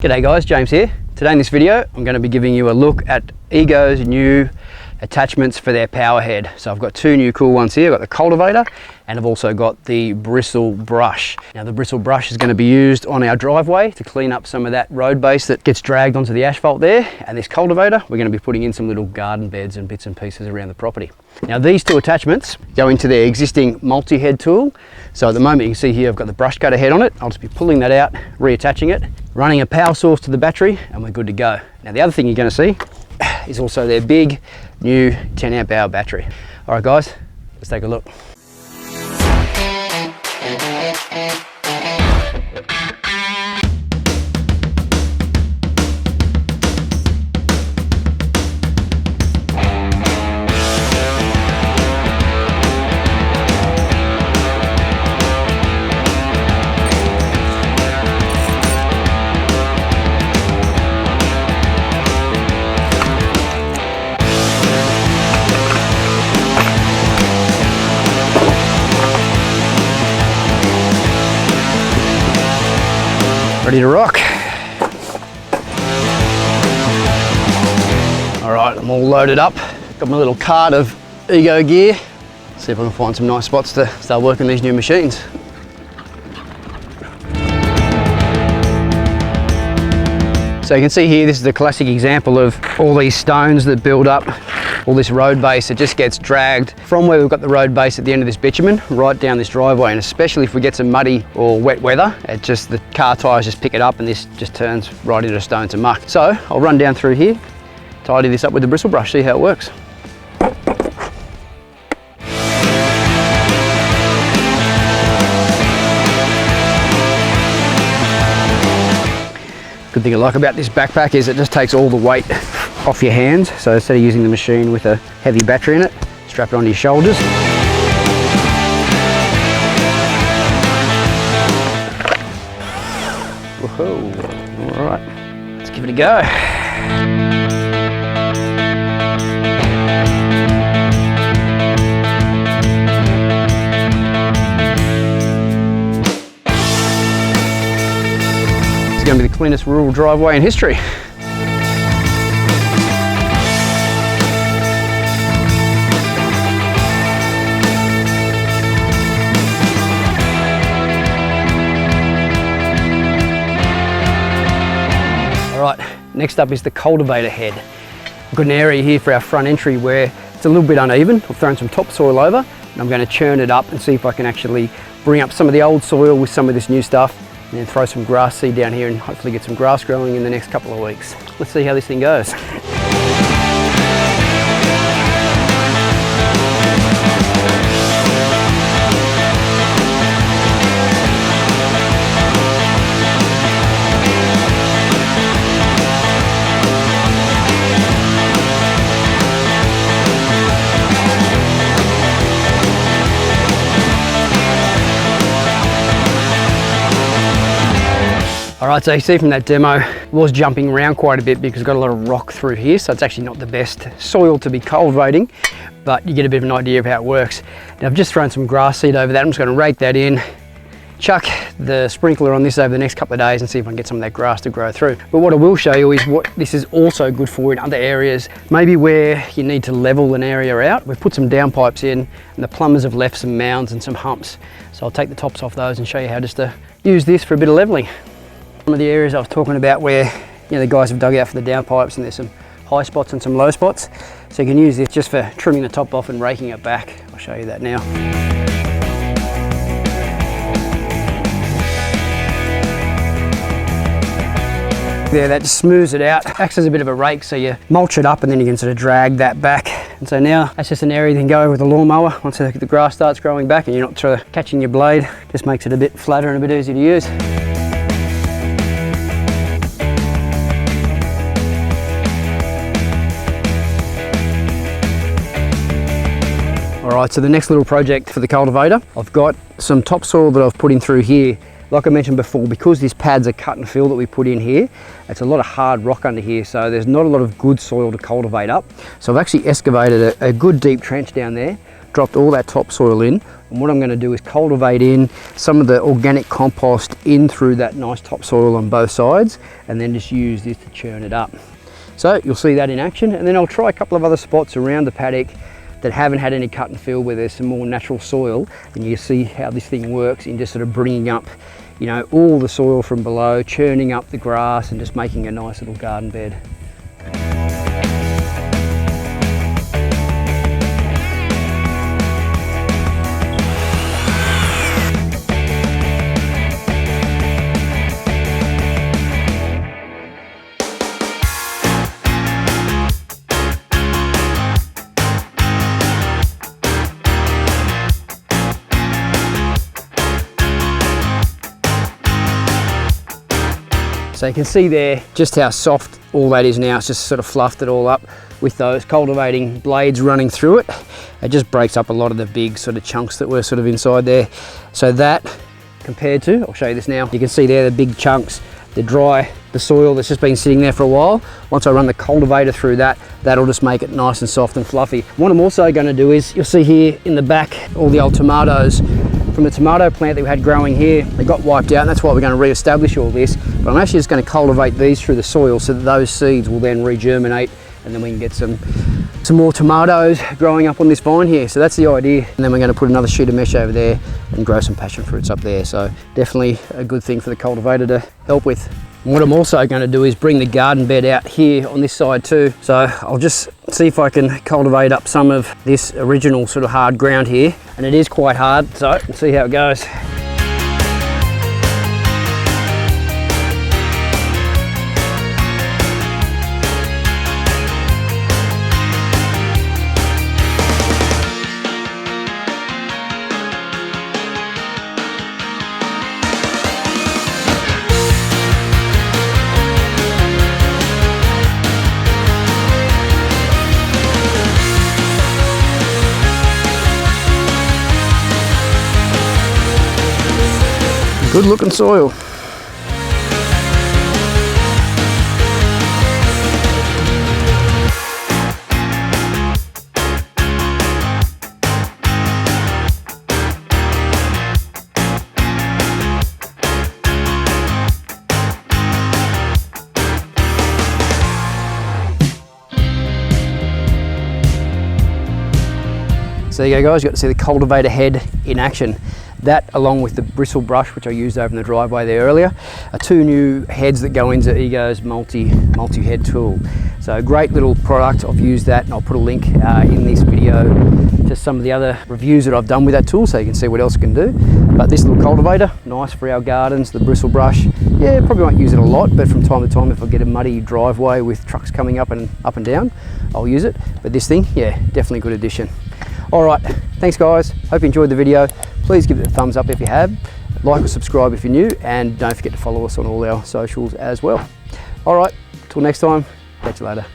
G'day guys, James here. Today in this video I'm going to be giving you a look at Ego's new attachments for their power head. So I've got two new cool ones here. I've got the Cultivator and I've also got the Bristle brush. Now the Bristle brush is going to be used on our driveway to clean up some of that road base that gets dragged onto the asphalt there, and this Cultivator we're going to be putting in some little garden beds and bits and pieces around the property. Now these two attachments go into their existing multi-head tool. So at the moment you can see here I've got the brush cutter head on it. I'll just be pulling that out, reattaching it, running a power source to the battery, and we're good to go. Now the other thing you're going to see is also their big new 10 amp hour battery. All right guys, let's take a look. Ready to rock. All right, I'm all loaded up. Got my little cart of Ego gear. See if I can find some nice spots to start working these new machines. So you can see here, this is a classic example of all these stones that build up, all this road base. It just gets dragged from where we've got the road base at the end of this bitumen right down this driveway, and especially if we get some muddy or wet weather, the car tyres just pick it up and this just turns right into stones and muck. So I'll run down through here, tidy this up with the bristle brush, see how it works. Good thing I like about this backpack is it just takes all the weight off your hands. So instead of using the machine with a heavy battery in it, strap it onto your shoulders. Woohoo! All right, let's give it a go. Going to be the cleanest rural driveway in history. All right, next up is the Cultivator head. We've got an area here for our front entry where it's a little bit uneven. I've thrown some topsoil over and I'm going to churn it up and see if I can actually bring up some of the old soil with some of this new stuff, and then throw some grass seed down here and hopefully get some grass growing in the next couple of weeks. Let's see how this thing goes. Alright, so you see from that demo, it was jumping around quite a bit because it's got a lot of rock through here, so it's actually not the best soil to be cultivating, but you get a bit of an idea of how it works. Now I've just thrown some grass seed over that. I'm just going to rake that in, chuck the sprinkler on this over the next couple of days and see if I can get some of that grass to grow through. But what I will show you is what this is also good for in other areas, maybe where you need to level an area out. We've put some downpipes in and the plumbers have left some mounds and some humps. So I'll take the tops off those and show you how just to use this for a bit of leveling. Some of the areas I was talking about where the guys have dug out for the downpipes, and there's some high spots and some low spots. So you can use this just for trimming the top off and raking it back. I'll show you that now. There, that just smooths it out, acts as a bit of a rake, so you mulch it up and then you can sort of drag that back. And so now that's just an area you can go over with a lawnmower once the grass starts growing back and you're not sort of catching your blade. Just makes it a bit flatter and a bit easier to use. Alright, so the next little project for the cultivator, I've got some topsoil that I've put in through here. Like I mentioned before, because these pads are cut and fill that we put in here, it's a lot of hard rock under here, so there's not a lot of good soil to cultivate up. So I've actually excavated a good deep trench down there, dropped all that topsoil in, and what I'm going to do is cultivate in some of the organic compost in through that nice topsoil on both sides, and then just use this to churn it up. So you'll see that in action, and then I'll try a couple of other spots around the paddock that haven't had any cut and fill, where there's some more natural soil, and you see how this thing works in just sort of bringing up, you know, all the soil from below, churning up the grass and just making a nice little garden bed. So you can see there just how soft all that is now. It's just sort of fluffed it all up with those cultivating blades running through it. It just breaks up a lot of the big sort of chunks that were sort of inside there. So that compared to, I'll show you this now, you can see there the big chunks, the dry, the soil that's just been sitting there for a while. Once I run the cultivator through that, that'll just make it nice and soft and fluffy. What I'm also going to do is, you'll see here in the back, all the old tomatoes from the tomato plant that we had growing here, they got wiped out, and that's why we're going to re-establish all this. But I'm actually just going to cultivate these through the soil so that those seeds will then regerminate, and then we can get some more tomatoes growing up on this vine here. So that's the idea. And then we're going to put another sheet of mesh over there and grow some passion fruits up there. So definitely a good thing for the cultivator to help with. And what I'm also going to do is bring the garden bed out here on this side too. So I'll just see if I can cultivate up some of this original sort of hard ground here. And it is quite hard, so let's see how it goes. Good looking soil. So there you go guys, you got to see the cultivator head in action. That, along with the bristle brush, which I used over in the driveway there earlier, are two new heads that go into Ego's multi-head tool. So a great little product. I've used that, and I'll put a link in this video to some of the other reviews that I've done with that tool, so you can see what else it can do. But this little cultivator, nice for our gardens. The bristle brush, yeah, probably won't use it a lot, but from time to time, if I get a muddy driveway with trucks coming up and down, I'll use it. But this thing, yeah, definitely a good addition. All right, thanks guys. Hope you enjoyed the video. Please give it a thumbs up if you have. Like or subscribe if you're new, and don't forget to follow us on all our socials as well. All right, till next time, catch you later.